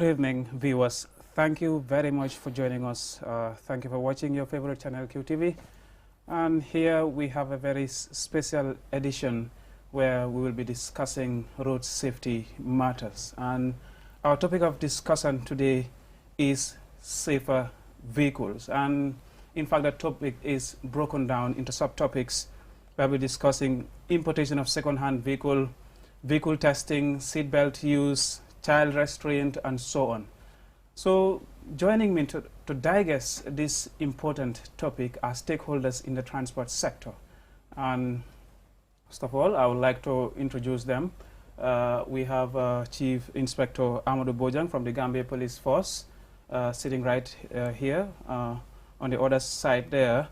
Good evening, viewers. Thank you very much for joining us. Thank you for watching your favorite channel, QTV. And here we have a very special edition where we will be discussing road safety matters. And our topic of discussion today is safer vehicles. And in fact, the topic is broken down into subtopics. We'll be discussing importation of second-hand vehicle testing, seatbelt use, child restraint, and so on. So joining me to digest this important topic are stakeholders in the transport sector. And first of all, I would like to introduce them. We have Chief Inspector Amadou Bojang from the Gambia Police Force, sitting right here. On the other side there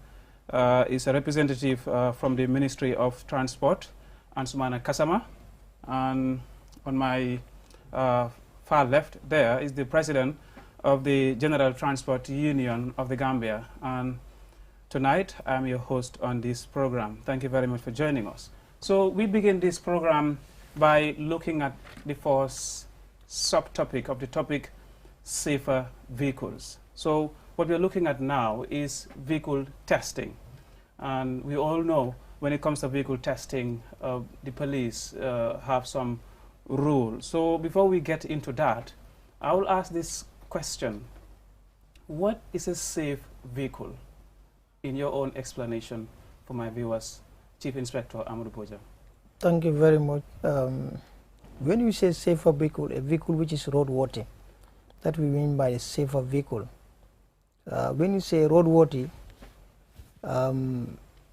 is a representative from the Ministry of Transport, Ansumana Kasama. And on my far left there is the president of the General Transport Union of the Gambia. And tonight I'm your host on this program. Thank you very much for joining us. So we begin this program by looking at the first subtopic of the topic, safer vehicles. So what we're looking at now is vehicle testing. And we all know when it comes to vehicle testing, the police have some rules. So before we get into that, I will ask this question. What is a safe vehicle? In your own explanation for my viewers, Chief Inspector Amadou Bojang. Thank you very much. When you say safer vehicle, a vehicle which is roadworthy, that we mean by a safer vehicle. When you say roadworthy,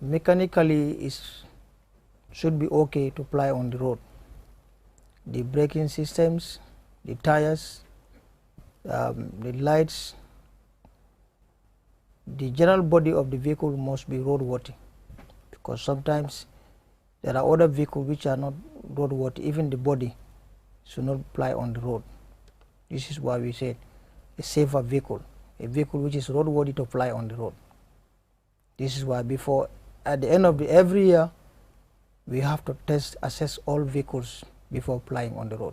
mechanically should be okay to ply on the road. The braking systems, the tires, the lights, the general body of the vehicle must be roadworthy, because sometimes there are other vehicles which are not roadworthy. Even the body should not ply on the road. This is why we said a safer vehicle, a vehicle which is roadworthy to ply on the road. This is why at the end of every year, we have to assess all vehicles before plying on the road.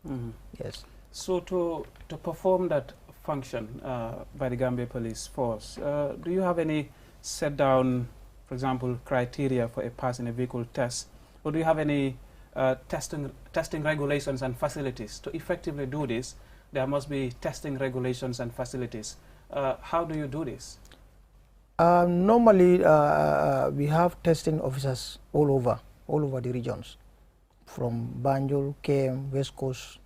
Mm-hmm. Yes. So to perform that function by the Gambia Police Force, do you have any set down, for example, criteria for a passing a vehicle test, or do you have any testing regulations and facilities? To effectively do this, there must be testing regulations and facilities. How do you do this? Normally, we have testing officers all over the regions, from Banjul, KM, West Coast,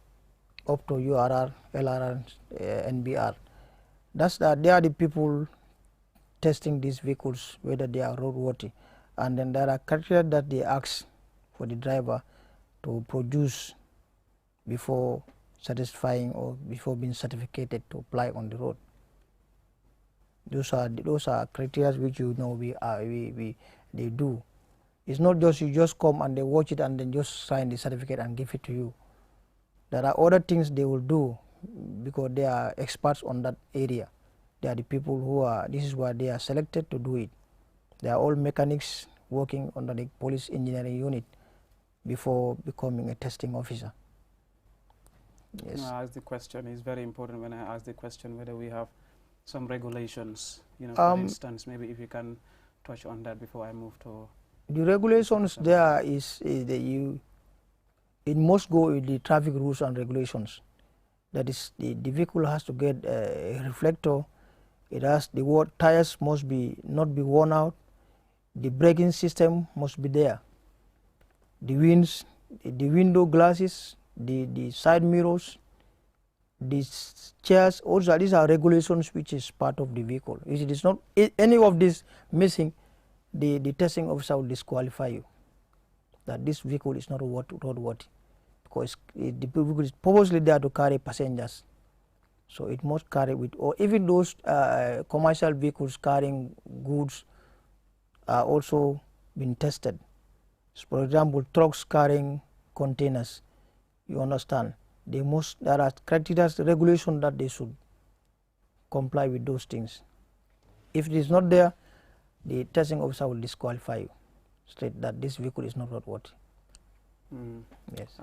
up to URR, LRR, NBR. They are the people testing these vehicles, whether they are roadworthy. And then there are criteria that they ask for the driver to produce before satisfying or before being certificated to apply on the road. Those are criteria which they do. It's not just you just come and they watch it and then just sign the certificate and give it to you. There are other things they will do because they are experts on that area. They are the people this is why they are selected to do it. They are all mechanics working under the police engineering unit before becoming a testing officer. Yes. I ask the question, it's very important when I ask the question whether we have some regulations, for instance, maybe if you can touch on that before I move to... The regulations there it must go with the traffic rules and regulations. That is, the vehicle has to get a reflector. The tires must not be worn out. The braking system must be there. The window glasses, the side mirrors, these chairs, also these are regulations which is part of the vehicle. If it is not any of this missing, the testing officer will disqualify you, that this vehicle is not roadworthy, because the vehicle is purposely there to carry passengers. So it must carry with, or even those commercial vehicles carrying goods are also been tested. So for example, trucks carrying containers, you understand, there are criteria, regulation that they should comply with those things. If it is not there, the testing officer will disqualify you, state that this vehicle is not roadworthy. Yes.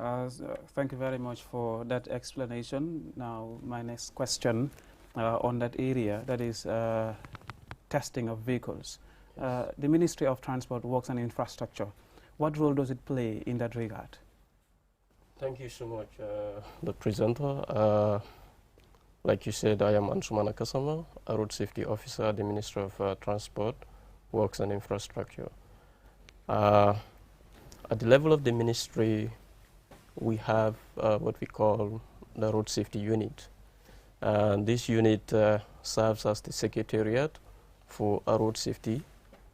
Thank you very much for that explanation. Now, my next question on that area, that is testing of vehicles. The Ministry of Transport, Works and Infrastructure, what role does it play in that regard? Thank you so much, the presenter. Like you said, I am Ansumana Kasama, a road safety officer at the Ministry of Transport, Works and Infrastructure. At the level of the ministry, we have what we call the Road Safety Unit. And this unit serves as the secretariat for road safety,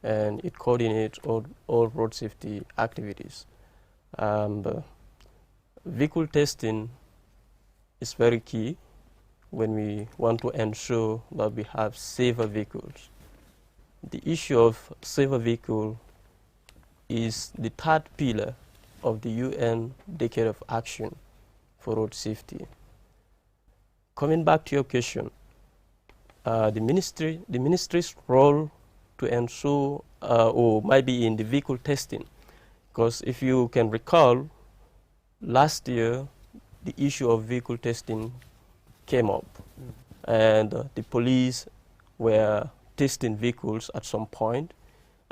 and it coordinates all road safety activities. Vehicle testing is very key when we want to ensure that we have safer vehicles. The issue of safer vehicle is the third pillar of the UN Decade of Action for Road Safety. Coming back to your question, the ministry's role to ensure or might be in the vehicle testing, because if you can recall, last year the issue of vehicle testing came up, and the police were testing vehicles at some point,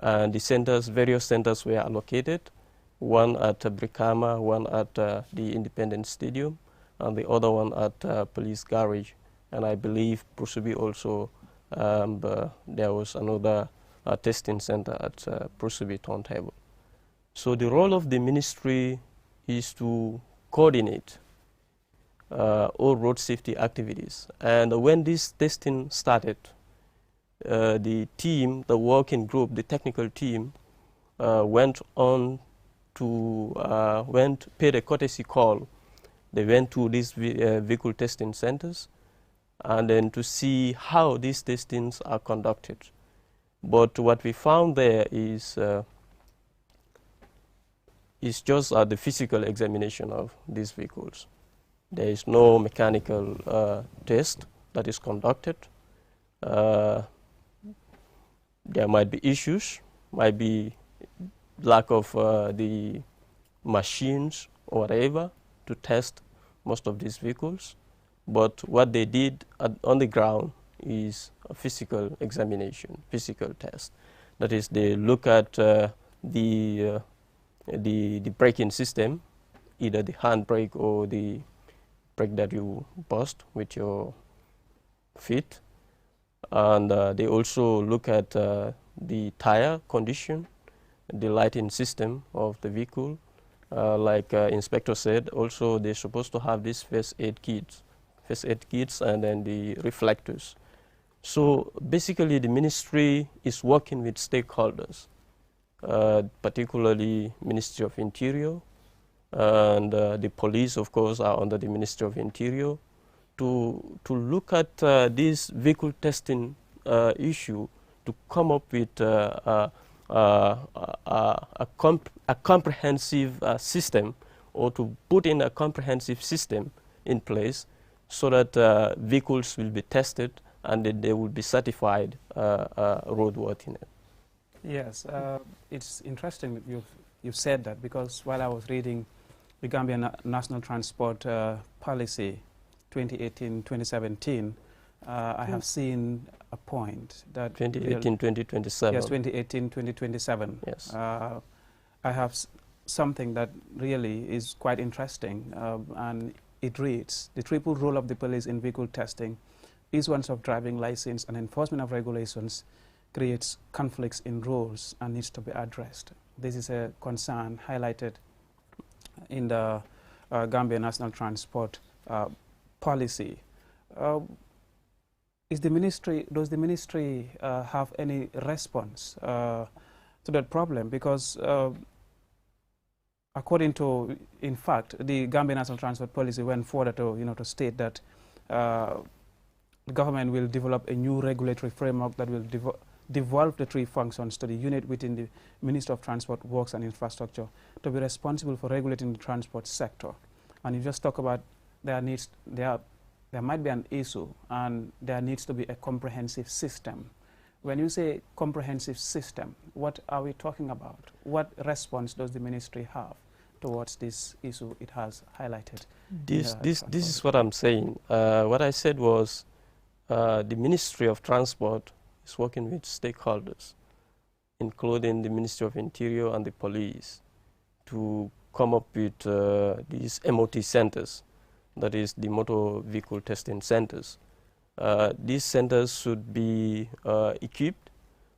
and the centers, various centers were allocated, one at Brikama, one at the Independence Stadium, and the other one at Police Garage. And I believe Prosubi also, there was another testing center at Prosubi Turntable. So the role of the ministry is to coordinate all road safety activities. And when this testing started, the team, the working group, the technical team went on to paid a courtesy call. They went to these vehicle testing centers and then to see how these testings are conducted. But what we found there is just the physical examination of these vehicles. There is no mechanical test that is conducted. There might be issues, might be lack of the machines or whatever to test most of these vehicles. But what they did on the ground is a physical examination, physical test. That is, they look at the braking system, either the handbrake or the brake that you bust with your feet. And they also look at the tire condition, the lighting system of the vehicle. Like Inspector said, also they're supposed to have these first aid kits and then the reflectors. So basically the ministry is working with stakeholders, particularly Ministry of Interior, and the police, of course, are under the Ministry of Interior, to look at this vehicle testing issue, to come up with a comprehensive system, or to put in a comprehensive system in place so that vehicles will be tested and that they will be certified roadworthiness. Yes, it's interesting that you've said that, because while I was reading the Gambia National Transport Policy 2018-2017, I have seen a point that 2018-2027. Yes, 2018-2027. Yes. I have something that really is quite interesting, and it reads: the triple role of the police in vehicle testing, issuance of driving license and enforcement of regulations, creates conflicts in roles and needs to be addressed. This is a concern highlighted in the Gambia National Transport Policy. Does the ministry have any response to that problem? Because according to, in fact, the Gambia National Transport Policy went further to, to state that the government will develop a new regulatory framework that will devolve the three functions to the unit within the Ministry of Transport, Works and Infrastructure to be responsible for regulating the transport sector. And you just talk about there might be an issue, and there needs to be a comprehensive system. When you say comprehensive system, what are we talking about? What response does the ministry have towards this issue it has highlighted? This is what I'm saying. What I said was the Ministry of Transport is working with stakeholders, including the Ministry of Interior and the police, to come up with these MOT centers, that is the motor vehicle testing centers. These centers should be equipped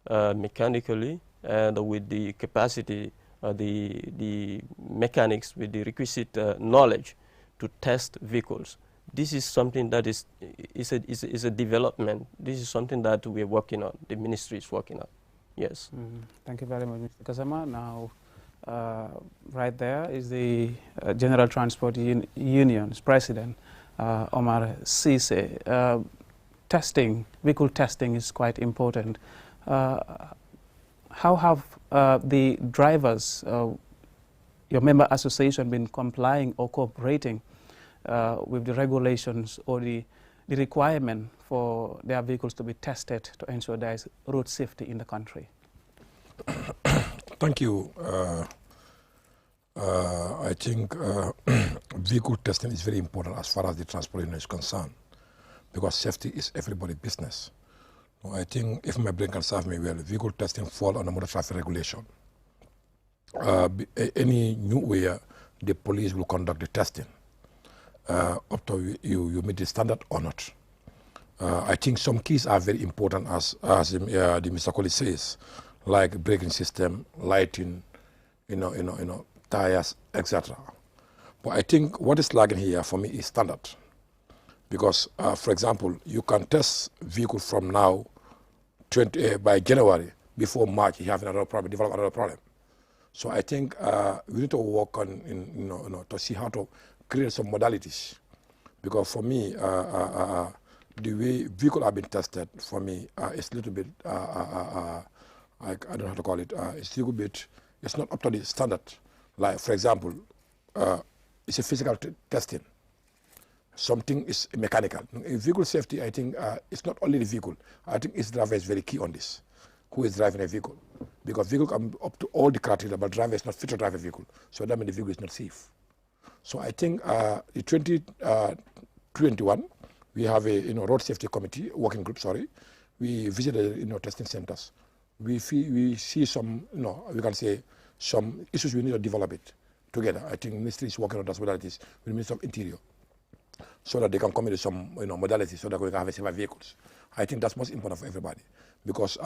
mechanically and with the capacity, the mechanics with the requisite knowledge to test vehicles. This is something that is a development. This is something that we are working on. The ministry is working on. Yes. Thank you very much, Mr. Gassama. Now, right there is the General Transport Union's president, Omar Cisse. Vehicle testing is quite important. How have the drivers, your member association, been complying or cooperating with the regulations or the requirement for their vehicles to be tested to ensure there is road safety in the country? Thank you. I think vehicle testing is very important as far as the transport union is concerned, because safety is everybody's business. I think, if my brain can serve me well, vehicle testing fall under motor traffic regulation. Any new way the police will conduct the testing, up to you meet the standard or not. I think some keys are very important, as the Mr. Collins says, like braking system, lighting, tires, etc. But I think what is lagging here for me is standard. Because, for example, you can test vehicle from now, by January, before March, you have another problem, develop another problem. So I think we need to work on, to see how to create some modalities. Because for me, the way vehicles have been tested, for me, it's a little bit, I don't know how to call it, it's a little bit, it's not up to the standard. Like, for example, it's a physical testing. Something is mechanical. In vehicle safety, I think it's not only the vehicle. I think its driver is very key on this. Who is driving a vehicle? Because vehicle come up to all the criteria, but driver is not fit to drive a vehicle. So that means the vehicle is not safe. So I think the 2021, we have a road safety committee, working group, sorry. We visited testing centers. We see some, we can say some issues we need to develop it together. I think ministry is working on those modalities with the Ministry of Interior, so that they can come into some modalities so that we can have safer vehicles. I think that's most important for everybody, because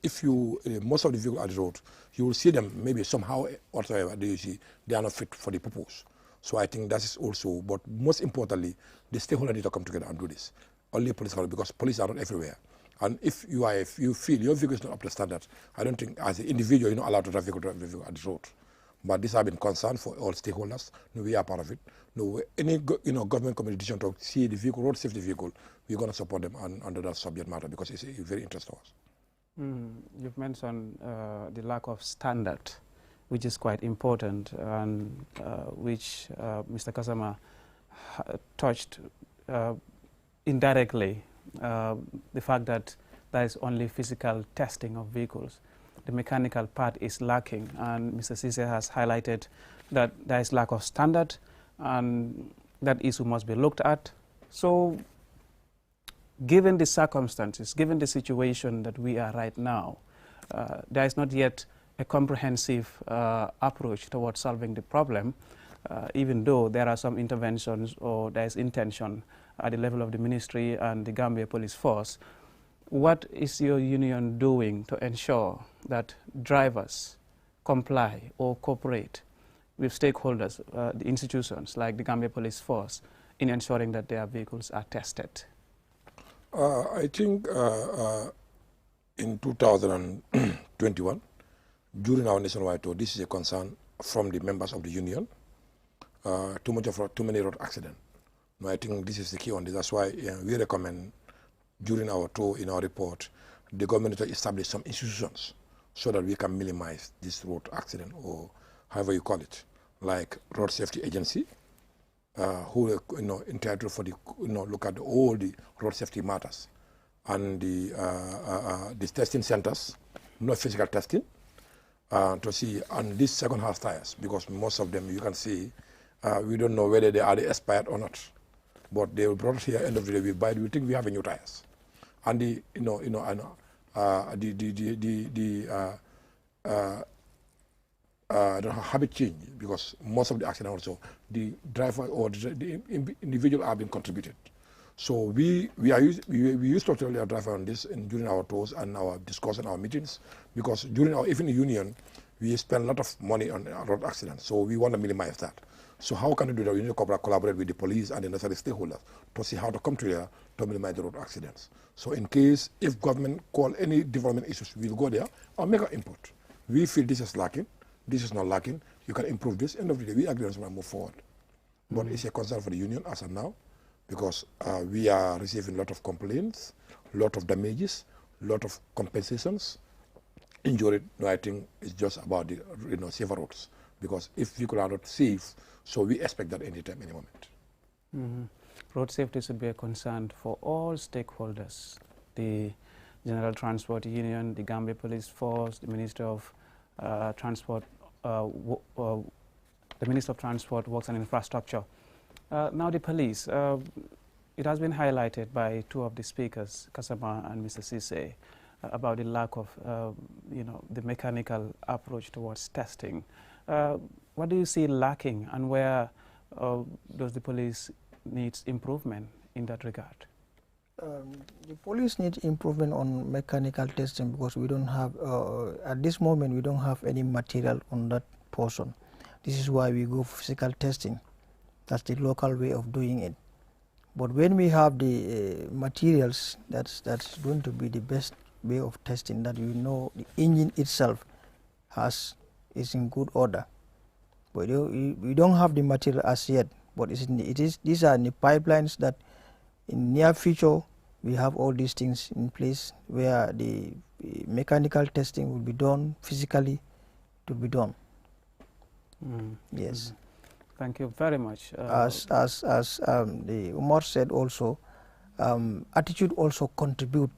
if you most of the vehicles on the road, you will see them maybe somehow whatsoever they are not fit for the purpose. So I think that is also, but most importantly, the stakeholders need to come together and do this. Only police, because police are not everywhere. And if you feel your vehicle is not up to standard, I don't think as an individual you're not allowed to drive vehicle at the road. But this has been concerned for all stakeholders. No, we are part of it. No, any government communication to see the vehicle, road safety vehicle, we're going to support them under that subject matter, because it's very interesting to us. You've mentioned the lack of standard, which is quite important, and which Mr. Gassama touched indirectly, the fact that there is only physical testing of vehicles. The mechanical part is lacking, and Mr. Cisse has highlighted that there is lack of standard, and that issue must be looked at. So, given the circumstances, given the situation that we are right now, there is not yet a comprehensive approach towards solving the problem, even though there are some interventions or there is intention at the level of the ministry and the Gambia Police Force. What is your union doing to ensure that drivers comply or cooperate with stakeholders, the institutions like the Gambia Police Force, in ensuring that their vehicles are tested? I think in 2021, during our nationwide tour, this is a concern from the members of the union. Too many road accidents. No, I think this is the key on this. That's why we recommend, during our tour, in our report, the government to establish some institutions so that we can minimize this road accident, or however you call it, like road safety agency, who are entitled for the look at all the road safety matters, and the testing centers, no physical testing, to see on these second-hand tires, because most of them you can see we don't know whether they are expired or not. But they will brought here end of the day we buy it, we think we have a new tires, and the habit change, because most of the accident also the driver or the individual are being contributed. So we used to tell our driver on this during our tours and our discussion, our meetings, because during our even union we spend a lot of money on road accidents. So we want to minimize that. So how can we do that? We need to collaborate with the police and the necessary stakeholders to see how to come together to minimize the road accidents. So in case if government call any development issues, we'll go there and make an input. We feel this is lacking, this is not lacking, you can improve this. End of the day, we agree on something and move forward. But it's a concern for the union as of now, because we are receiving a lot of complaints, a lot of damages, a lot of compensations. Injury, no, I think it's just about the safer roads, because if people are not safe, so we expect that anytime, any moment. Road safety should be a concern for all stakeholders: the General Transport Union, the Gambia Police Force, the Minister of Transport, the Minister of Transport, Works and Infrastructure. Now the police. It has been highlighted by two of the speakers, Kasama and Mr. Sise, about the lack of, the mechanical approach towards testing. What do you see lacking, and where does the police need improvement in that regard? The police needs improvement on mechanical testing, because we don't have, at this moment, we don't have any material on that portion. This is why we go for physical testing. That's the local way of doing it. But when we have the materials, that's going to be the best way of testing, that you know the engine itself is in good order. But we don't have the material as yet, but these are in the pipelines that in near future we have all these things in place where the mechanical testing will be done, physically to be done. Yes. Thank you very much. As the Umar said also, attitude also contribute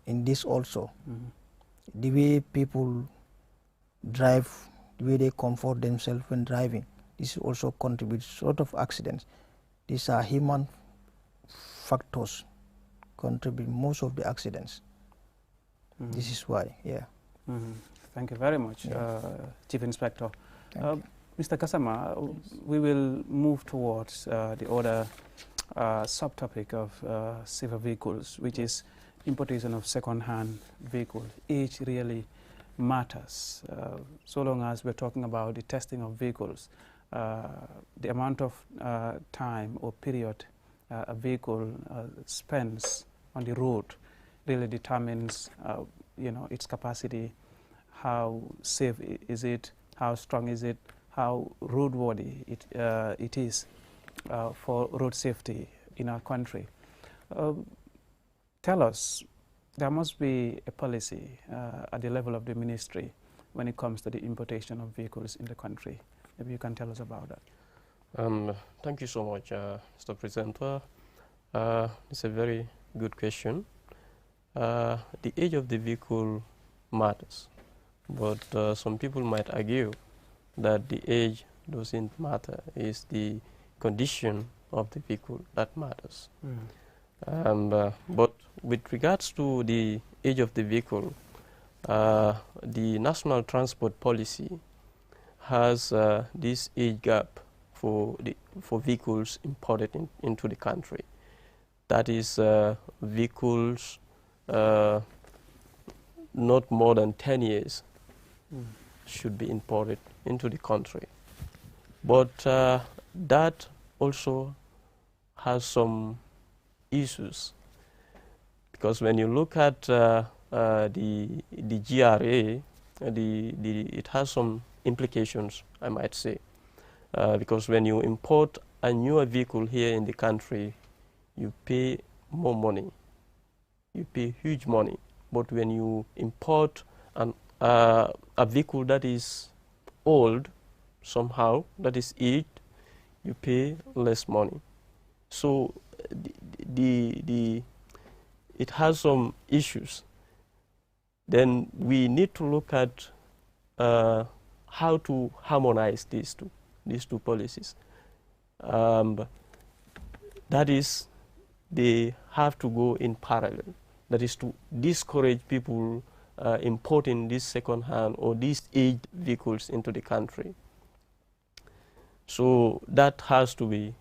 in this also. The way people drive, the way they comfort themselves when driving, this also contributes to a lot of accidents. These are human factors contribute most of the accidents. This is why, yeah. Thank you very much, Chief Inspector. Mr. Kasama, we will move towards the other subtopic of safer vehicles, which is importation of second-hand vehicles. Age really matters. So long as we're talking about the testing of vehicles, the amount of time or period a vehicle spends on the road really determines, its capacity, how safe is it, how strong is it, how roadworthy it is for road safety in our country. Tell us, there must be a policy at the level of the ministry when it comes to the importation of vehicles in the country. Maybe you can tell us about that. Thank you so much, Mr. Presenter. It's a very good question. The age of the vehicle matters, but some people might argue that the age doesn't matter. It's the condition of the vehicle that matters. But with regards to the age of the vehicle, the National Transport Policy has this age gap for vehicles imported into the country. That is, vehicles not more than 10 years should be imported into the country. But that also has some issues, because when you look at the GRA, it has some implications, I might say, because when you import a newer vehicle here in the country, you pay more money, you pay huge money. But when you import a vehicle that is old, somehow, that is aged, you pay less money. So it has some issues. then we need to look at how to harmonize these two policies. That is, they have to go in parallel. That is to discourage people importing these second-hand or these aged vehicles into the country. So that has to be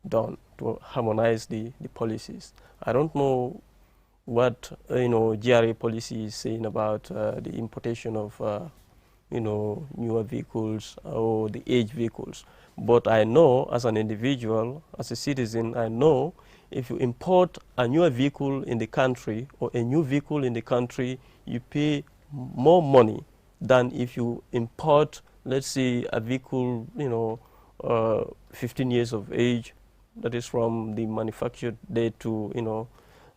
done to harmonize the policies. I don't know what GRA policy is saying about the importation of newer vehicles or the aged vehicles. But I know as an individual, as a citizen, I know if you import a newer vehicle in the country or a new vehicle in the country, you pay more money than if you import, let's say, a vehicle, 15 years of age, that is from the manufacture date to,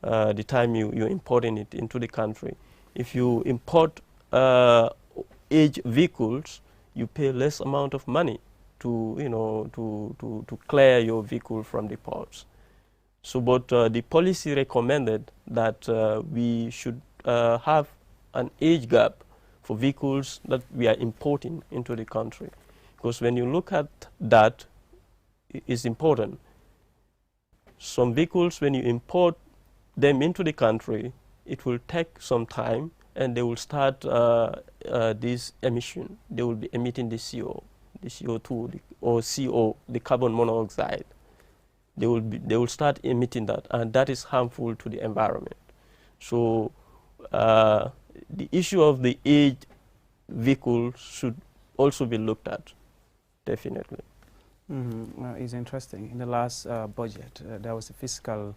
the time you're importing it into the country. If you import aged vehicles, you pay less amount of money to, to clear your vehicle from the ports. So, but the policy recommended that we should have an age gap for vehicles that we are importing into the country. Because when you look at that, it's important. Some vehicles, when you import them into the country, it will take some time and they will start this emission. They will be emitting the CO2, or CO, the carbon monoxide. They will start emitting that, and that is harmful to the environment. So the issue of the aged vehicles should also be looked at, definitely. It's interesting. In the last budget, there was a fiscal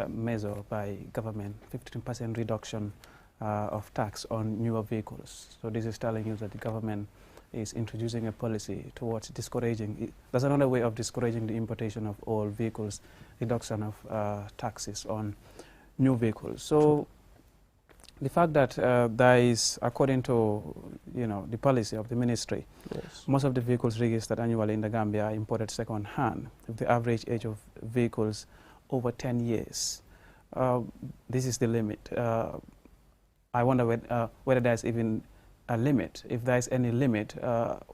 measure by government, 15% reduction of tax on newer vehicles. So this is telling you that the government is introducing a policy towards discouraging. That's another way of discouraging the importation of old vehicles, reduction of taxes on new vehicles. So the fact that there is, according to the policy of the ministry, yes, most of the vehicles registered annually in the Gambia are imported second-hand, with the average age of vehicles over 10 years. This is the limit. I wonder whether there's even a limit. If there is any limit,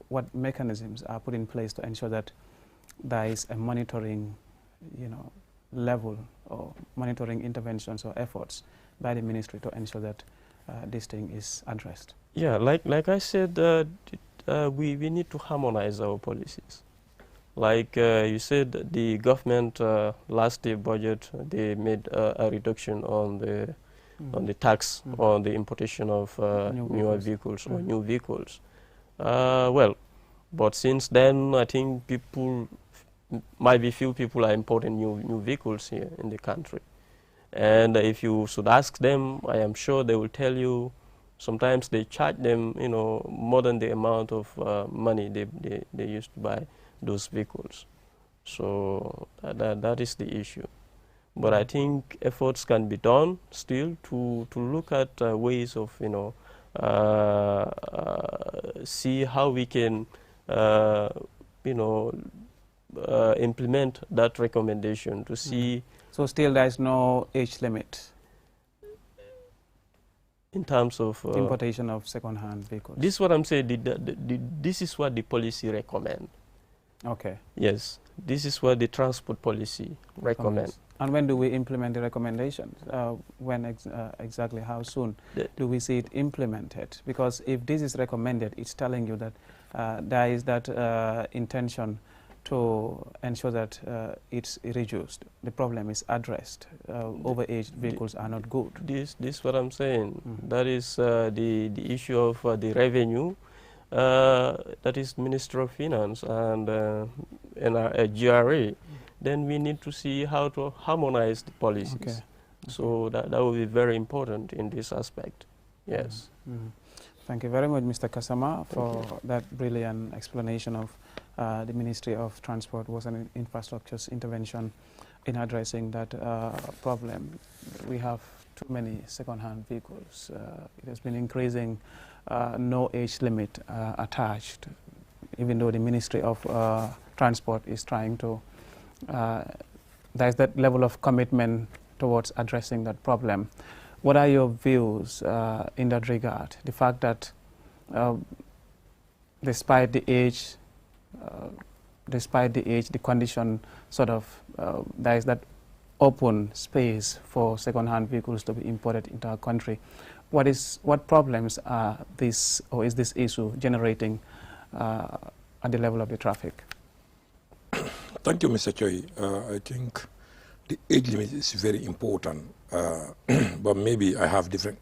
what mechanisms are put in place to ensure that there is a monitoring, level, or monitoring interventions or efforts by the ministry to ensure that this thing is addressed? Yeah, like I said, we need to harmonize our policies. Like you said, the government last year budget, they made a reduction on the tax on the importation of newer vehicles or new vehicles. Well, but since then, I think might be few people are importing new vehicles here in the country. And if you should ask them, I am sure they will tell you sometimes they charge them, more than the amount of money they used to buy those vehicles. So that is the issue. But I think efforts can be done still to look at ways of, see how we can, implement that recommendation to see. So still there is no age limit in terms of importation of second-hand vehicles? This is what I'm saying. This is what the policy recommends. Okay. Yes, this is what the transport policy recommends. And when do we implement the recommendations? When exactly, how soon do we see it implemented? Because if this is recommended, it's telling you that there is that intention to ensure that it's reduced. The problem is addressed. Overaged vehicles are not good. This is what I'm saying. That is the issue of the revenue. That is Minister of Finance and GRA. Then we need to see how to harmonize the policies. Okay. So that will be very important in this aspect. Yes. Thank you very much, Mr. Kasama, for that brilliant explanation of the Ministry of Transport was an infrastructure's intervention in addressing that problem. We have too many second-hand vehicles. It has been increasing, no age limit attached, even though the Ministry of Transport is trying to, there's that level of commitment towards addressing that problem. What are your views in that regard? The fact that despite the age, the condition sort of, there is that open space for second-hand vehicles to be imported into our country. What problems are this, or is this issue generating at the level of the traffic? Thank you, Mr. Choi. I think the age limit is very important, but maybe I have different,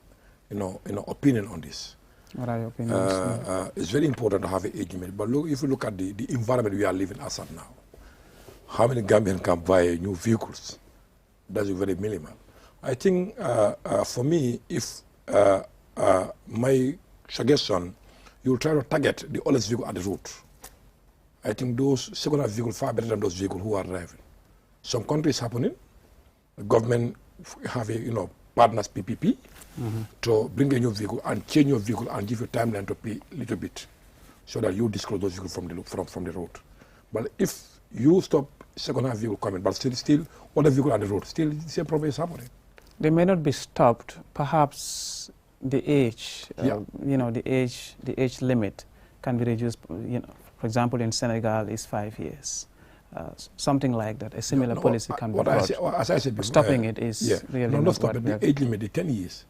opinion on this. What are your opinions? It's very important to have an age limit, but look, if you look at the environment we are living as of now, how many Gambians can buy new vehicles? That's very minimal. I think for me, if my suggestion, you'll try to target the oldest vehicle at the road. I think those second-hand vehicles far better than those vehicles who are driving. Some countries happening, the government have a partners PPP to bring a new vehicle and change your vehicle and give you timeline to pay a little bit, so that you disclose those vehicles from the road. But if you stop second-hand vehicle coming, but still other vehicle on the road, still the same problem is happening. They may not be stopped. Perhaps the age, the age limit can be reduced. For example, in Senegal is 5 years. Something like that. A similar policy can be brought. As I said before, stopping it is really not stopping. The age limit is 10 years.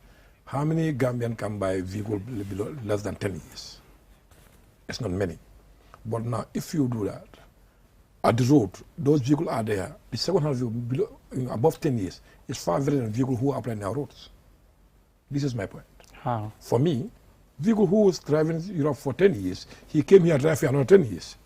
How many Gambians can buy a vehicle below less than 10 years? It's not many. But now, if you do that, at the road, those vehicles are there. The second-hand vehicle below, above 10 years is far better than vehicles who are applying our roads. This is my point. How? For me, vehicle who was driving Europe for 10 years, he came here driving for another 10 years.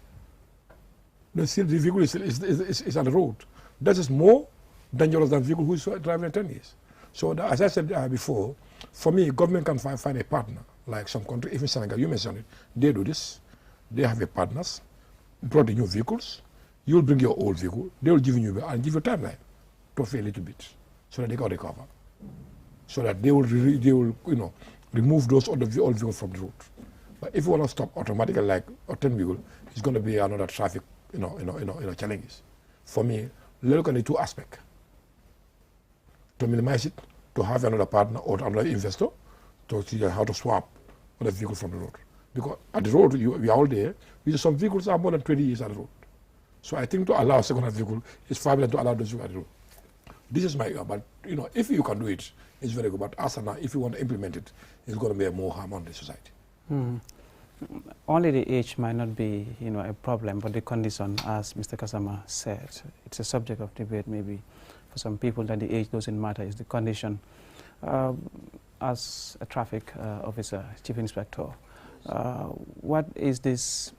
No, still the vehicle is on the road. That is more dangerous than vehicle who is driving 10 years. So as I said before, for me, government can find a partner, like some country, even Senegal, you mentioned it, they do this. They have a partners, brought the new vehicles, you'll bring your old vehicle, they will give you and give you timeline to pay a little bit, so that they can recover. So that they will remove those old vehicles from the road. But if you want to stop automatically, like a 10 vehicle, it's going to be another traffic, challenges. For me, look at the two aspects. To minimize it, to have another partner or another investor to see how to swap other vehicle from the road. Because at the road, we are all there, some vehicles are more than 20 years at the road. So I think to allow second-hand vehicle is far better to allow those vehicles at the road. This is my, but if you can do it, it's very good. But as of now, if you want to implement it, it's going to be more harm on the society. Only the age might not be, a problem, but the condition, as Mr. Kasama said, it's a subject of debate maybe for some people that the age doesn't matter, it's the condition. As a traffic officer, chief inspector, what is this?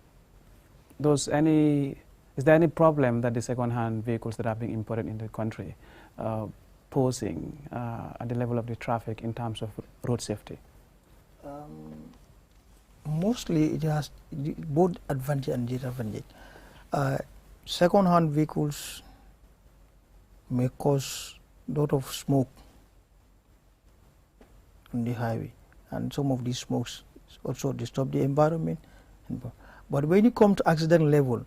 Is there any problem that the second-hand vehicles that are being imported in the country posing at the level of the traffic in terms of road safety? Mostly it has both advantage and disadvantage. Second-hand vehicles may cause a lot of smoke on the highway, and some of these smokes also disturb the environment. But when you come to accident level,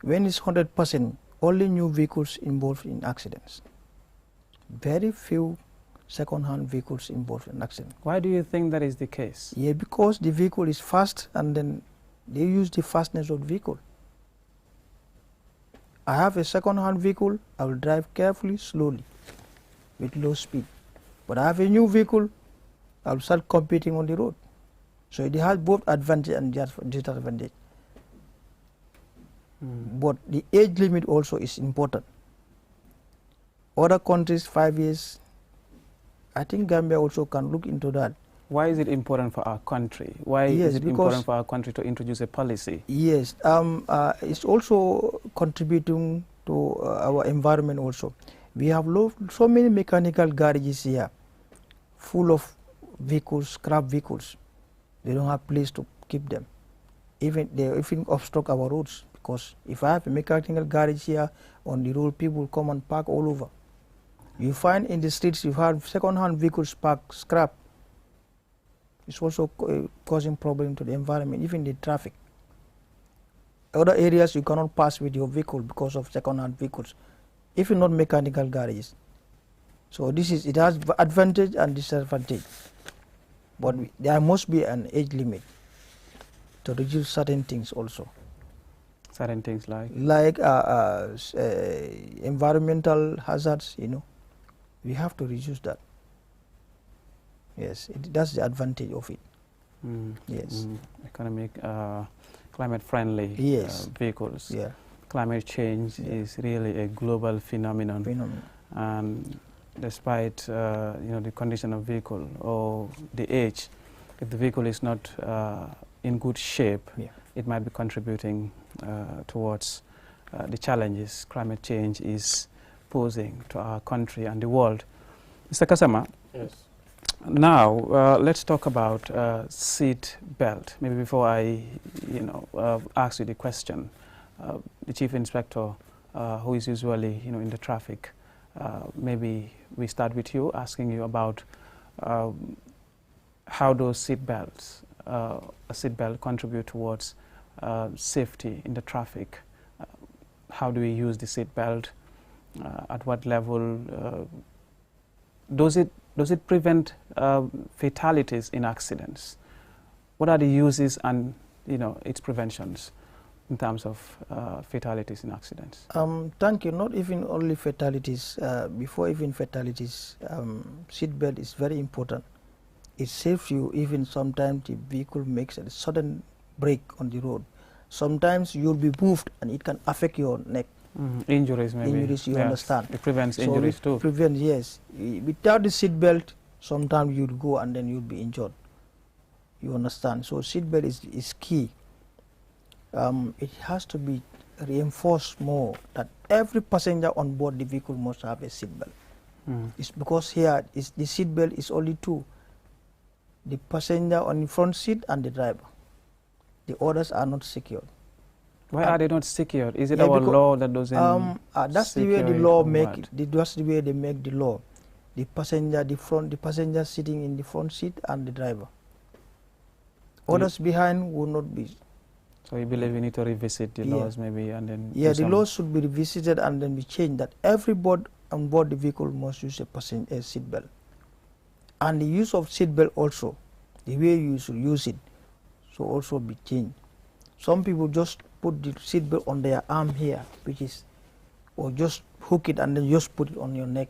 when it's 100%, only new vehicles involved in accidents. Very few second-hand vehicles involved in accident. Why do you think that is the case? Yeah, because the vehicle is fast, and then they use the fastness of the vehicle. I have a second-hand vehicle, I will drive carefully, slowly, with low speed. But I have a new vehicle, I will start competing on the road. So it has both advantage and disadvantage. But the age limit also is important. Other countries, 5 years. I think Gambia also can look into that. Why is it important for our country? Why is it important for our country to introduce a policy? Yes, it's also contributing to our environment also. We have so many mechanical garages here, full of vehicles, scrap vehicles. They don't have place to keep them. They even obstruct our roads, because if I have a mechanical garage here on the road, people come and park all over. You find in the streets you have second-hand vehicles parked scrap. It's also causing problem to the environment, even the traffic. Other areas you cannot pass with your vehicle because of second-hand vehicles, if not mechanical garages. So it has advantage and disadvantage. But there must be an age limit to reduce certain things also. Certain things like? Like environmental hazards, we have to reduce that. Yes, that's the advantage of it. Yes. Economic, climate-friendly vehicles. Yeah. Climate change is really a global phenomenon. And despite the condition of vehicle or the age, if the vehicle is not in good shape, it might be contributing towards the challenges climate change is posing to our country and the world. Mr. Gassama, yes. Now let's talk about seat belt. Maybe before I ask you the question, the Chief Inspector, who is usually in the traffic, maybe we start with you, asking you about how those seat belts, a seat belt contribute towards safety in the traffic. How do we use the seat belt? At what level? Does it prevent fatalities in accidents? What are the uses and its preventions in terms of fatalities in accidents? Thank you. Not even only fatalities. Before even fatalities, seat belt is very important. It saves you even sometimes the vehicle makes a sudden break on the road. Sometimes you'll be moved and it can affect your neck. Injuries maybe. Injuries, you understand. It prevents injuries too. Prevents, yes. Without the seat belt, sometimes you'll go and then you'll be injured. You understand. So seat belt is key. It has to be reinforced more that every passenger on board the vehicle must have a seat belt. It's because here the seat belt is only two. The passenger on the front seat and the driver. The others are not secured. Why are they not secured? Is it our law that doesn't that's the way the law make it. That's the way they make the law. The passenger sitting in the front seat and the driver. Others behind will not be. So you believe we need to revisit the laws maybe and then... Yeah, the laws should be revisited and then be changed that everybody on board the vehicle must use a seat belt. And the use of seat belt also, the way you should use it, should also be changed. Some people just put the seat belt on their arm here, or just hook it and then just put it on your neck.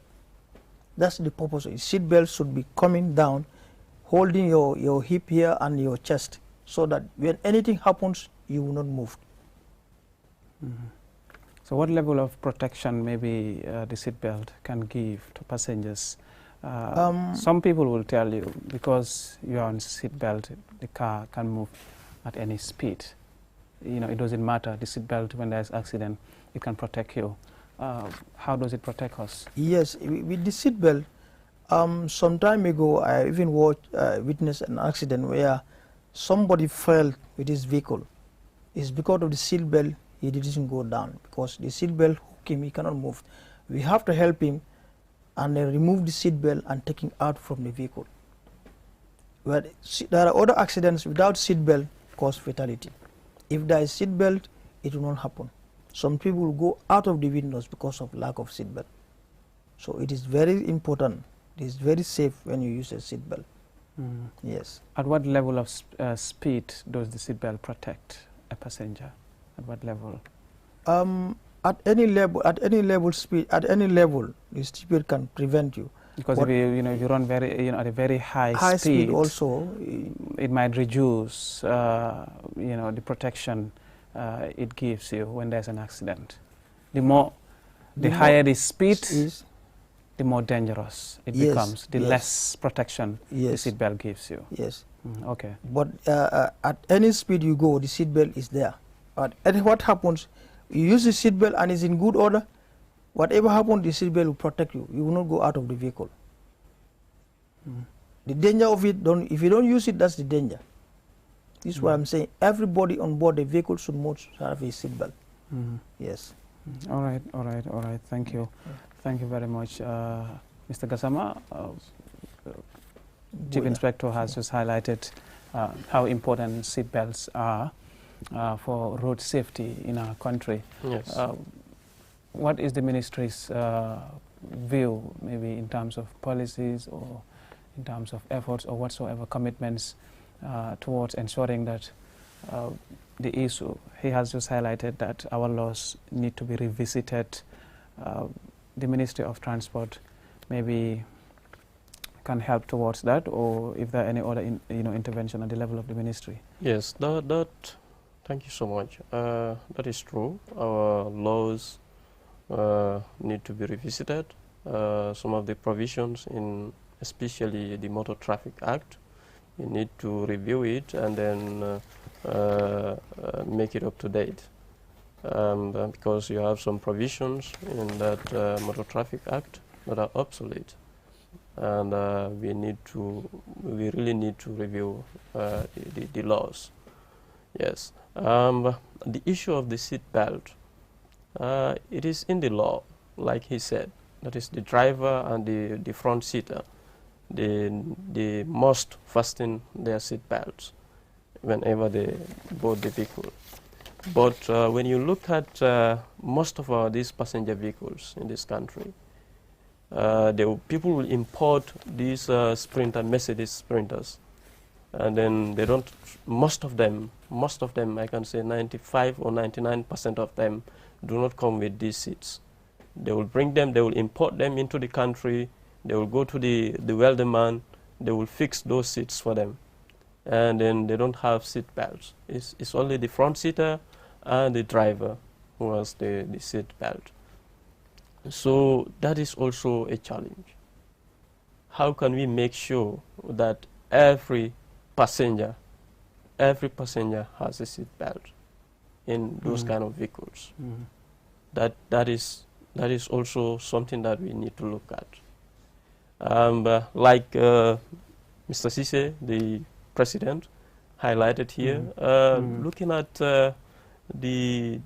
That's the purpose. The seat belt should be coming down, holding your hip here and your chest, so that when anything happens, you will not move. So what level of protection maybe the seat belt can give to passengers? Some people will tell you, because you are on seat belt, the car can move at any speed. It doesn't matter. The seat belt, when there's accident, it can protect you. How does it protect us? Yes, with the seat belt, some time ago, I even witnessed an accident where somebody fell with his vehicle. It's because of the seat belt, he didn't go down, because the seat belt hooked him, he cannot move. We have to help him and then remove the seat belt and take him out from the vehicle. But there are other accidents without seat belt cause fatality. If there is seat belt, it will not happen. Some people will go out of the windows because of lack of seat belt. So it is very important. It is very safe when you use a seat belt. Yes. At what level of speed does the seat belt protect a passenger? At what level? At any level, speed, at any level, the seat belt can prevent you. Because if you run at a very high speed also, it might reduce the protection it gives you when there's an accident. The higher the speed, the more dangerous it becomes. The less protection the seat belt gives you. Yes. Okay. But at any speed you go, the seat belt is there. And what happens? You use the seat belt and it's in good order. Whatever happens, the seat belt will protect you. You will not go out of the vehicle. The danger of it, if you don't use it, that's the danger. This is what I'm saying. Everybody on board the vehicle should have a seat belt. Yes. All right. Thank you. Thank you very much. Mr. Gassama, Chief Inspector has just highlighted how important seat belts are for road safety in our country. Yes. What is the ministry's view, maybe in terms of policies or in terms of efforts or whatsoever commitments towards ensuring that the issue, he has just highlighted that our laws need to be revisited. The Ministry of Transport maybe can help towards that, or if there are any other intervention at the level of the ministry. Yes, thank you so much. That is true. Our laws need to be revisited. Some of the provisions in especially the Motor Traffic Act, you need to review it and then make it up to date. Because you have some provisions in that Motor Traffic Act that are obsolete, and we really need to review the laws. Yes, the issue of the seat belt, it is in the law, like he said. That is, the driver and the front seater, they must fasten their seat belts whenever they board the vehicle. But when you look at most of these passenger vehicles in this country, people will import these Mercedes Sprinters, and then they don't, most of them, I can say 95 or 99% of them do not come with these seats. They will bring them, they will import them into the country, they will go to the welder man, they will fix those seats for them, and then they don't have seat belts. It's only the front seater and the driver who has the seat belt. So that is also a challenge. How can we make sure that every passenger has a seat belt in those kind of vehicles? That is also something that we need to look at. Like Mr. Sise, the president, highlighted here, looking at the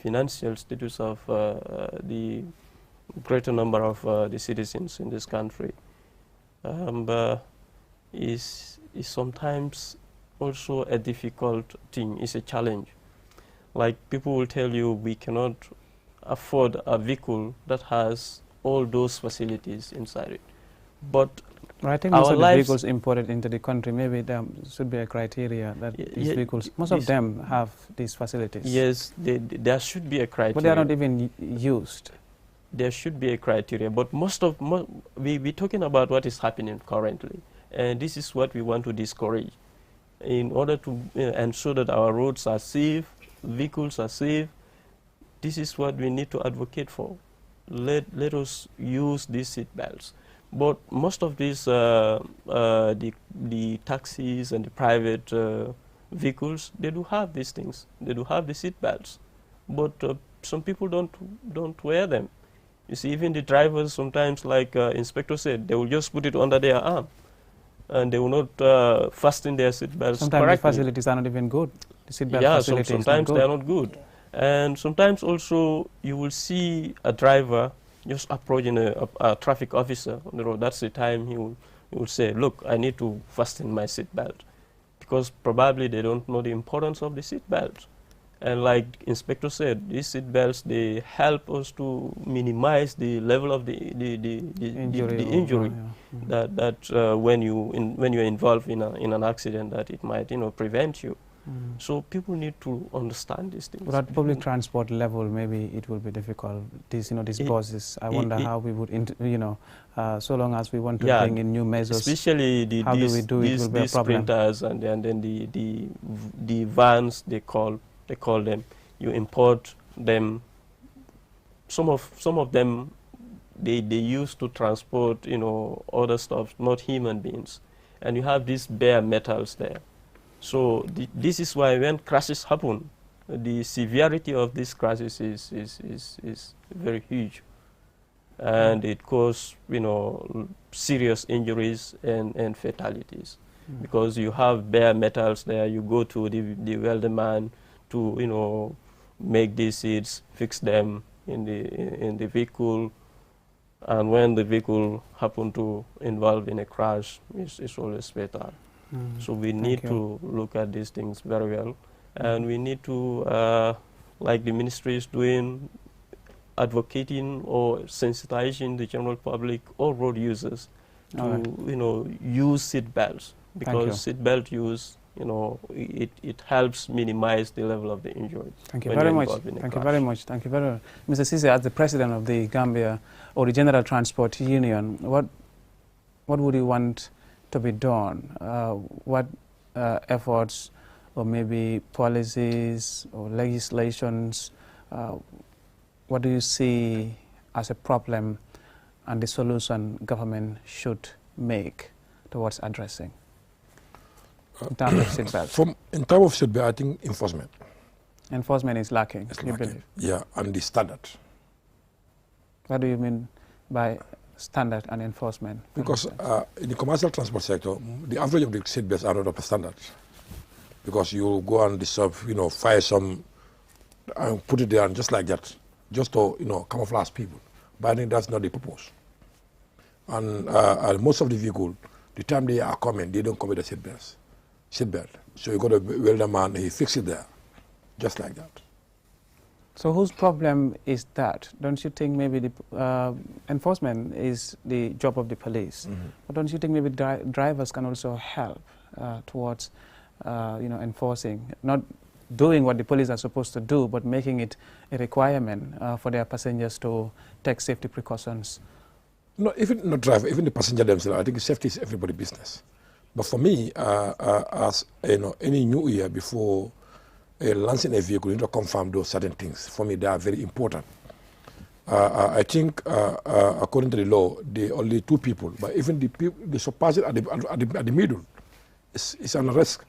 financial status of the greater number of the citizens in this country is sometimes also a difficult thing, is a challenge. Like, people will tell you we cannot afford a vehicle that has all those facilities inside it. But I think most of the vehicles imported into the country, maybe there should be a criteria that these vehicles, most of them have these facilities. Yes, there should be a criteria. But they are not even used. There should be a criteria, but we're talking about what is happening currently, and this is what we want to discourage. In order to ensure that our roads are safe, vehicles are safe, this is what we need to advocate for. Let us use these seat belts. But most of these, the taxis and the private vehicles, they do have these things. They do have the seat belts, but some people don't wear them. You see, even the drivers sometimes, like Inspector said, they will just put it under their arm, and they will not fasten their seat belts sometimes correctly. The facilities are not even good. The seat belt facilities sometimes they are not good. Yeah. And sometimes also you will see a driver just approaching a traffic officer on the road. That's the time he will say, look, I need to fasten my seat belt, because probably they don't know the importance of the seat belt. And like Inspector said, these seat belts, they help us to minimize the level of the injury that when you're involved in an accident, that it might prevent you. So people need to understand these things. But at public transport level, maybe it will be difficult. These buses, I wonder how we would, so long as we want to bring in new measures. Especially these sprinters and then the vans, they call them. You import them. Some of them, they used to transport other stuff, not human beings, and you have these bare metals there. So this is why when crashes happen, the severity of these crashes is very huge, and it causes serious injuries and fatalities, because you have bare metals there. You go to the welder man to make these seats, fix them in the vehicle, and when the vehicle happen to involve in a crash, it's always fatal. So we need to look at these things very well, and we need to, like the ministry is doing, advocating or sensitizing the general public or road users to, use seat belts, because seat belt use, it helps minimize the level of the injury. Thank you very much. Thank you very much. Thank you very much. Mr. Cisse, as the president of the Gambia or the General Transport Union, what would you want to be done? What efforts or maybe policies or legislations, what do you see as a problem and the solution government should make towards addressing in terms of seatbelts? In terms of seatbelt, I think enforcement. Enforcement is lacking, you lacking. believe? Yeah, and the standard. What do you mean by standard and enforcement? Because in the commercial transport sector, the average of the seatbelts are not up to standard. Because you go and disturb, fire some, and put it there and just like that, just to, camouflage people. But I think that's not the purpose. And most of the vehicles, the time they are coming, they don't come with a seatbelt. So you got a welder man, he fix it there, just like that. So whose problem is that? Don't you think maybe the enforcement is the job of the police? But don't you think maybe drivers can also help towards enforcing, not doing what the police are supposed to do, but making it a requirement for their passengers to take safety precautions? No, even not driver, even the passenger themselves, I think safety is everybody's business. But for me, as any new year before launching a vehicle, you need to confirm those certain things. For me, they are very important. I think, according to the law, the only two people, but even the surpassing at the middle is an arrest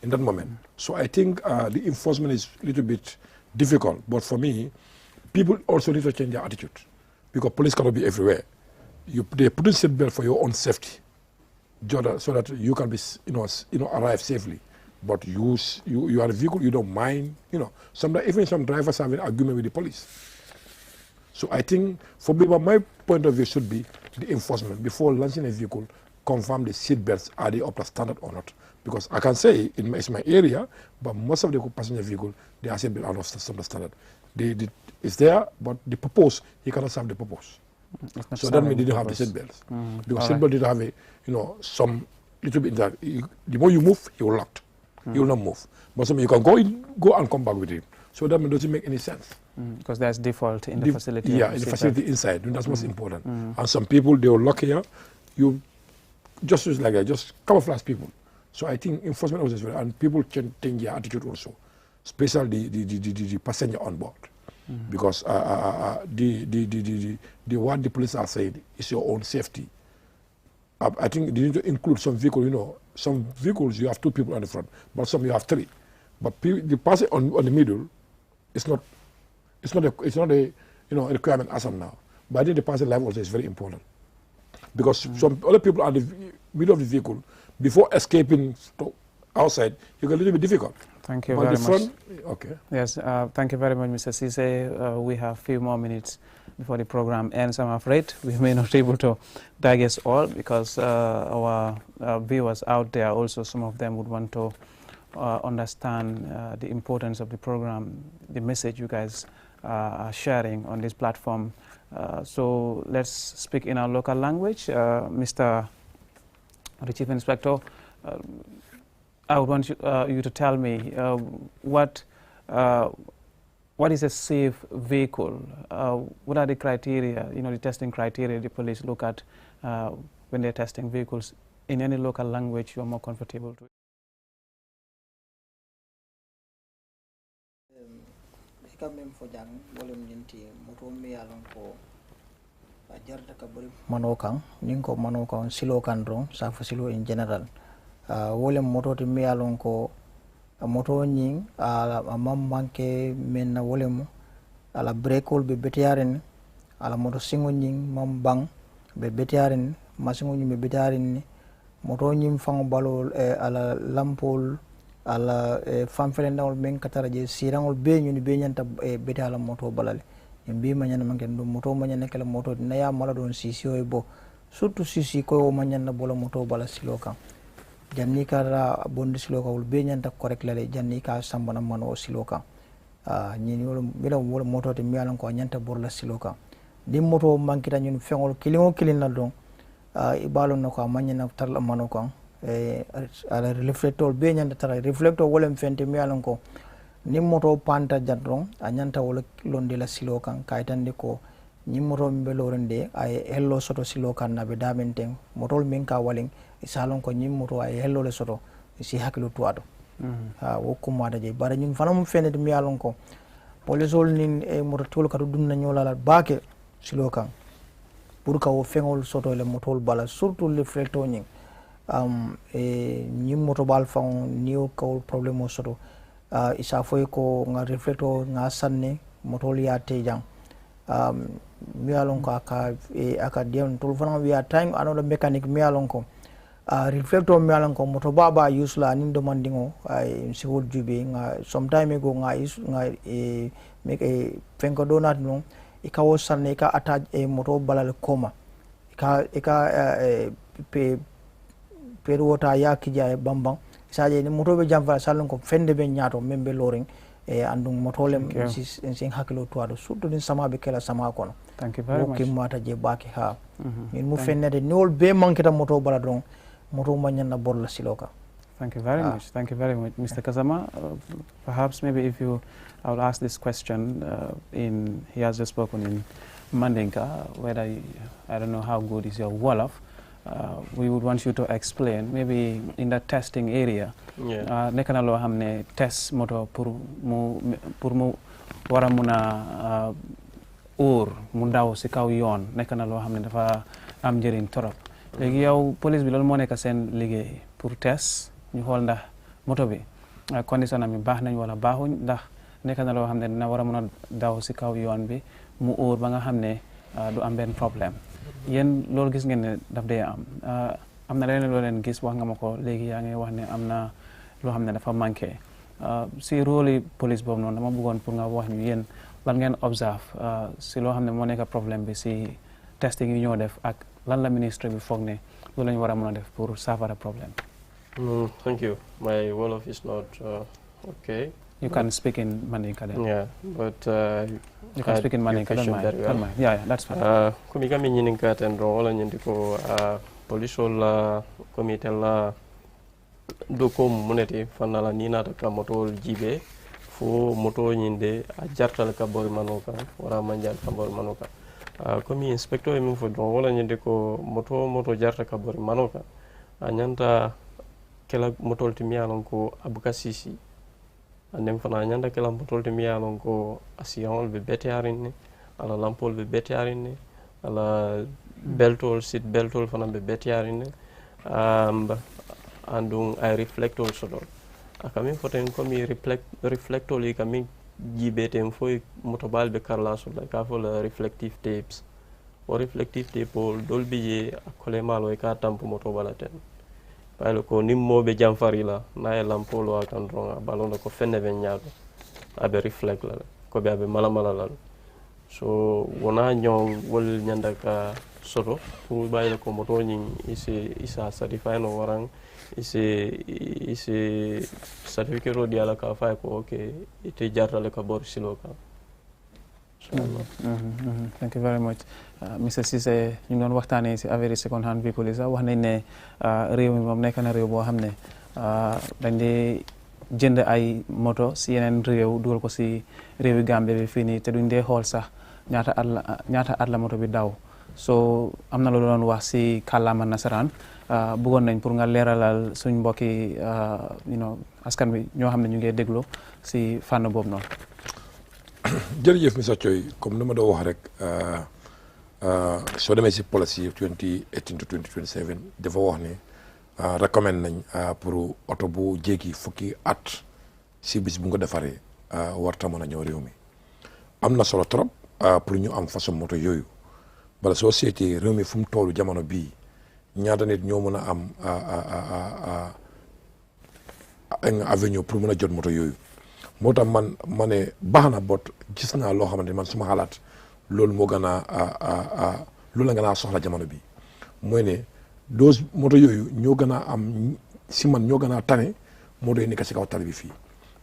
in that moment. So I think the enforcement is a little bit difficult. But for me, people also need to change their attitude, because police cannot be everywhere. They put in seatbelt for your own safety, so that you can be, arrive safely. But you are a vehicle, you don't mind, Sometimes even some drivers have an argument with the police. So I think, for me, my point of view should be the enforcement. Before launching a vehicle, confirm the seat belts, are they up to standard or not? Because I can say it's my area, but most of the passenger vehicles, they are seat belt out of standard. It's there, but the purpose, he cannot serve the purpose. So that means they don't have the seat belts. Because seat belt didn't have a, some little bit that the more you move, he will lock. He will not move. But some you can go and come back with him. So that doesn't make any sense. Because there's default in the facility. Yeah, in the facility inside. That's what's important. And some people, they will lock here. You just use like that, just camouflage people. So I think enforcement also is very, and people can change their attitude also, especially the passenger on board. Because what the police are saying is your own safety. I think they need to include some vehicle, some vehicles you have two people on the front, but some you have three. But the person on the middle, it's not a requirement as of now. But I think the person life also is very important. Because some other people are in the middle of the vehicle, before escaping to outside, you get a little bit difficult. Thank you but very the front, much. Okay. Yes, thank you very much, Mr. Cisse. We have a few more minutes before the program ends. I'm afraid we may not be able to digest all, because our viewers out there also, some of them would want to understand the importance of the program, the message you guys are sharing on this platform. So let's speak in our local language. Mr. the Chief Inspector, I would want you to tell me what is a safe vehicle? What are the criteria, the testing criteria the police look at when they're testing vehicles in any local language you are more comfortable with? Manokang, ninko manokang silo kandrong, safa silo in general. Wolem moto ti mi alon ko moto nying ala amam manke men na wolem ala brekol be betiaren ala moto singo nying mam bang be betiaren masingo nying be betiaren moto nyim fango balo ala lampol ala famfele ndawol men katara je sirangol be nyuni be nyanta beti ala moto balale mbi manyana manken do moto manyana kala moto na ya mala don sisio e bo surtout sisi ko o manyana bola moto bala silo kan janni kara bondi silo ka be nyanta correct lale janni ka sambana mano silo kan ñin wala moto te miyalan ko ñanta borla silo kan dim moto mankita ñun fengol kilingo kilin na don ibalo na ko amanya tarla mano kan ala reflector be ñanta tara reflector wolem fente miyalan ko nim moto panta jadron a ñanta wala londe la silo kan kaytande ko ñim moto be lorende ay hello soto silo kan na be damenten moto min ka walin isalon ko ñim moto ay hello le soto si hakilo tuado wo kumada je bara ñun fanam fende mi yalon ko polisol nin e moto tol kadu dum na ñolala baake silo kan pour ka wo fengol soto le motol bala surtout le flecto ñing ñim moto bal fon niw ko problème o soto isa foy ko nga reflecto nga sanne motol ya te jang mi yalon ko aka diam tol fanam wi time another mechanic mi yalon ko reflector mi alan ko moto baba usla nin demandingo ay si wol jube nga sometime go nga make a fenko donat no ikawo sanne ka attach e moto balal koma pe wota ya kija e bambang saje ni moto be jamfa salon ko fende be nyaato membe loring e andum moto lem sin hakilo tuado surtout din sama be kala sama kono thank you very much mata je baki ha min mu fennede niol be mankita moto bala don moto manyanna borla siloka. Thank you very much. Thank you very much, Mr. Kazama. Perhaps maybe if you, I will ask this question he has just spoken in Mandinka, whether, I don't know how good is your Wolof. We would want you to explain, maybe in the testing area. Nekk na loo xam ne test moto pour mu war a mun a óor mu daw si kaw yoon nekk na loo xam ne dafa am njëriñ torop. léegi yow police bi loolu moo nekk seen liggéey pour test ñu xool ndax moto bi condition am yi baax nañ wala baaxuñ ndax nekk na loo xam ne dina war a mën a daw si kaw yoon bi mu óor ba nga xam ne du am benn problème yéen loolu gis ngeen ne daf dee am na leneen loo leen gis wax nga ma ko léegi yaa ngi wax ne am na loo xam ne dafa manqué si rôle yi police boobu noonu dama bëggoon pour nga wax ñu yéen lan ngeen observe si loo xam ne moo nekk problème bi si testing yi ñoo def ak lan la ministre bi foog ne loolu la ñu war a mën a def pour saafara problème. Thank you. My Wolof is not okay. You can speak in Mandinka then. Yeah, but you can speak in Mandinka. Don't mind. Yeah, that's fine. Kumi kami nyini katen ro wala nyindi ko police la comité la doko muneti fanala nina ta ka moto jibe fo moto nyinde a jartal ka bor manoka wara manjal ka bor manoka. Komi inspector e min fo don wala nyinde ko moto jarta ka bor manoka a nyanta kela motol ti miyalon ko abuka sisi andem fana nyanda kela motol ti miyalon ko asiyon be betiarin ala lampol be betiarin ala beltol sit beltol fana be betiarin andung ay reflectol sodo akami foten komi reflectol yi kami jibeten foy motobal be karla so la ka fo la reflective tapes o reflective tape dol biye akole malo e ka tampo motobalaten paylo ko nimmoɓe jamfari la na e lampolo a kan ronga balondo ko fenne ɓe ñaago aɓe reflect la koɓe aɓe malamala lal so wona ñow wol ñanda ka soto pour ɓaylo ko motoñin isa certify no waran ise certificate o ɗi ala ka fay ko ok ite jartale ka bor silo ka. Thank you very much. Mr. Cissé ñu ngi doon waxtaanee si affaire second hand vehicle yi sax wax nañ ne réew mi moom nekk na réew boo xam ne dañ di jënd ay moto si yeneen réew dugal ko si réewi Gambie bi fii nii te duñ dee xool sax ñaata at la moto bi daw so am na loolu doon wax si kàllaama nasaraan bëggoon nañ pour nga leeralal suñ mbokki askan wi ñoo xam ne ñu ngi déglu si fànn boobu noonu. jërëjëf Mr Thioye comme ni ma doon wax rek soo demee si policy 2018 to 2027 dafa wax ne recommend nañ pour oto bu jéggi fukki at si bis bu nga defaree warta mën a ñëw réew mi am na solo trop pour ñu am façon moto yooyu bala soo seetee réew mi fu mu toolu jamono bii ñaata nit ñoo mën a am avenue pour mën a jot moto yooyu moo tax ma ne baax na bot gis naa loo xamante man suma xalaat loolu moo gën a loolu la gën a soxla jamono bi mooy ne dose moto yooyu ñoo gën a am si man ñoo gën a tane moto yi nekk si kaw tali bi fii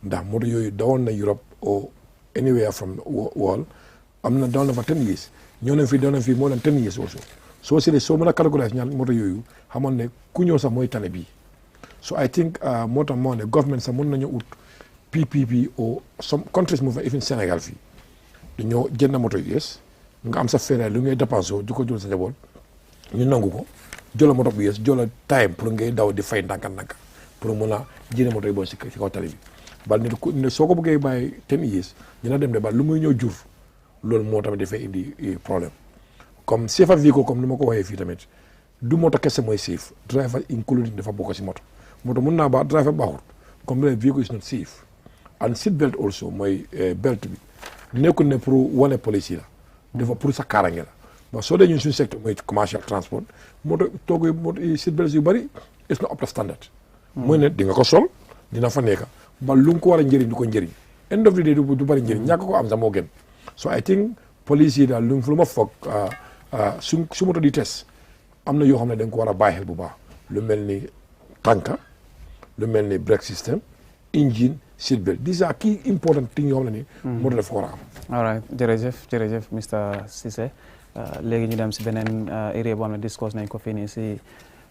ndax moto yooyu dawoon na Europe au anywhere from world am na down over 10 years ñoo nañ fi more than 10 years also soo seetlee soo mën a calculer ñaar moto yooyu xamoon ne ku ñëw sax mooy tane bii so I think moo tax moo ne government sax mën nañu ut PPP or some countries mu fa even Sénégal fii dañoo jënd moto yu yees nga am sa fere lu ngay dépensé di ko jël sa njaboot ñu nangu ko jëla moto bu yees jëla time pour ngay daw di fay ndànk-ndànk pour mën a jënd moto yi boo si kaw tali bi bal ne soo ko bëggee bàyyi 10 years ñu na dem de bal lu muy ñëw jur loolu moo tamit dafay indi problème comme safe vehicle comme ni ma ko waxee fii tamit du moto kese mooy safe driver including dafa bokk si moto mun naa baax driver baaxul comme le vehicle is not safe and seat belt also mooy belt bi nekkul ne pour wane police yi la dafa pour sa kaaraange la bon soo dee ñun suñu secteur mooy commercial transport moto toog moto seat belts yu bëri is not up to standard mooy ne di nga ko sol dina fa nekk ba lu nga ko war a njëriñ du ko njëriñ end of the day du bëri njëriñ ñàkk ko am sax moo gën so I think police yi daal lu ma foog su moto di test am na yoo xam ne da nga ko war a bàyyi xel bu baax lu mel ni tànka lu mel ni brake system engine seat belt these are key important things yoo xam ne ni moto dafa war a am all right jërëjëf Mr Ceesay léegi ñu dem si beneen area boo xam ne discuss nañ ko fii nii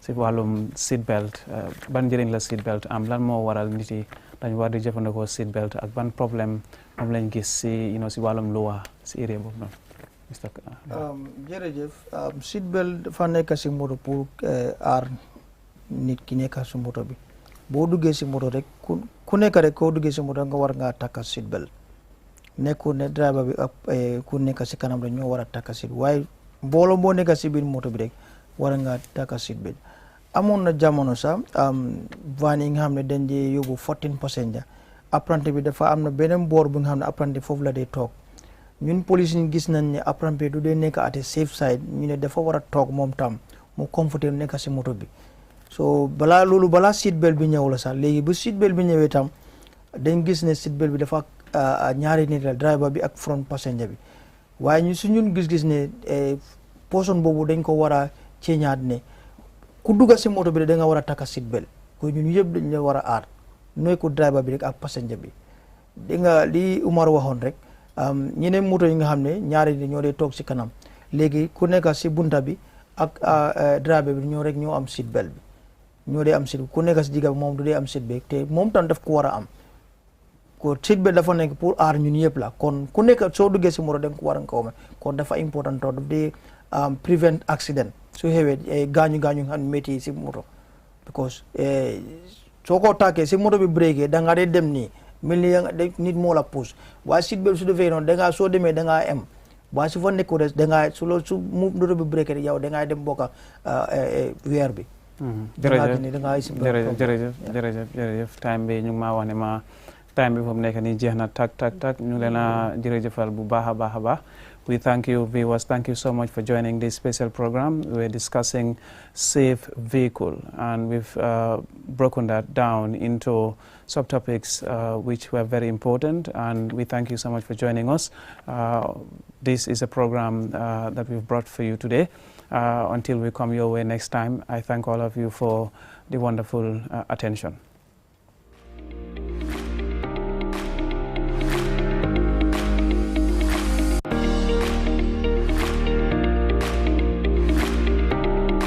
si wàllum seat belt ban njëriñ la seat belt am lan moo waral nit yi dañu war di jëfandikoo seat belt ak ban problème moom lañ gis si wàllum luwa si area boobu noonu Mr jërëjëf seat belt dafa nekk si moto pour aar nit ki nekk si moto bi boo duggee si moto rek ku nekk rek koo duggee si moto nga war ngaa takka seat belt nekkul ne driver bi ak ku nekk si kanam rek ñoo war a takka seat waaye mbooloo boo nekk si biir moto bi rek war ngaa takka seat belt amoon na jamono sax van yi nga xam ne dañ dee yóbbu 14 passenger apprenti bi dafa am na beneen boor bi nga xam ne apprenti foofu la dee toog ñun police yi gis nañ ne apprenti du dee nekk at a safe side ñu ne dafa war a toog moom tam mu comfortable nekk si moto bi so balaa seat belt bi ñëw la sax léegi bu seat belt bi ñëwee tam dañ gis ne seat belt bi dafa ñaari nit la driver bi ak front passenger bi waaye ñu su ñun gis-gis ne portion boobu dañ ko war a ceeñaat ne ku dugga si moto bi da nga war a takka seat belt ko ñun yëpp dañ la war a aar nooy ko driver bi rek ak passenger bi di nga li Umar waxoon rek ñeneen moto yi nga xam ne ñaari nit ñoo dee toog si kanam léegi ku nekk si bunta bi ak driver bi ñoo am seat belt bi ñoo dee am seat ku nekk si digga bi moom du dee am seat belt te moom tam daf ko war a am ko seat belt dafa nekk pour aar ñun yëpp la kon ku nekk soo duggee si moto da nga ko war a ko kon dafa important trop daf dee prevent accident su xewee gaañu nga xam ne métti si moto because soo ko tàkkee si moto bi breakee da nga dee dem nii mel ni nit moo la pousse waaye seat belt su defee noonu da ngaa soo demee da ngaa am waaye su fa nekkul rek da ngaa su moto bi breakee yow da ngaa dem bokka weer bi jërëjëf time bi ñu ngi maa wax ne ma time bi foofu nekk nii jeex na tak ñu leen a jërëjëfal bu baax a baax we thank you viewers, thank you so much for joining this special program. We're discussing safe vehicle and we've broken that down into subtopics which were very important, and we thank you so much for joining us. This is a program that we've brought for you today. Until we come your way next time, I thank all of you for the wonderful attention.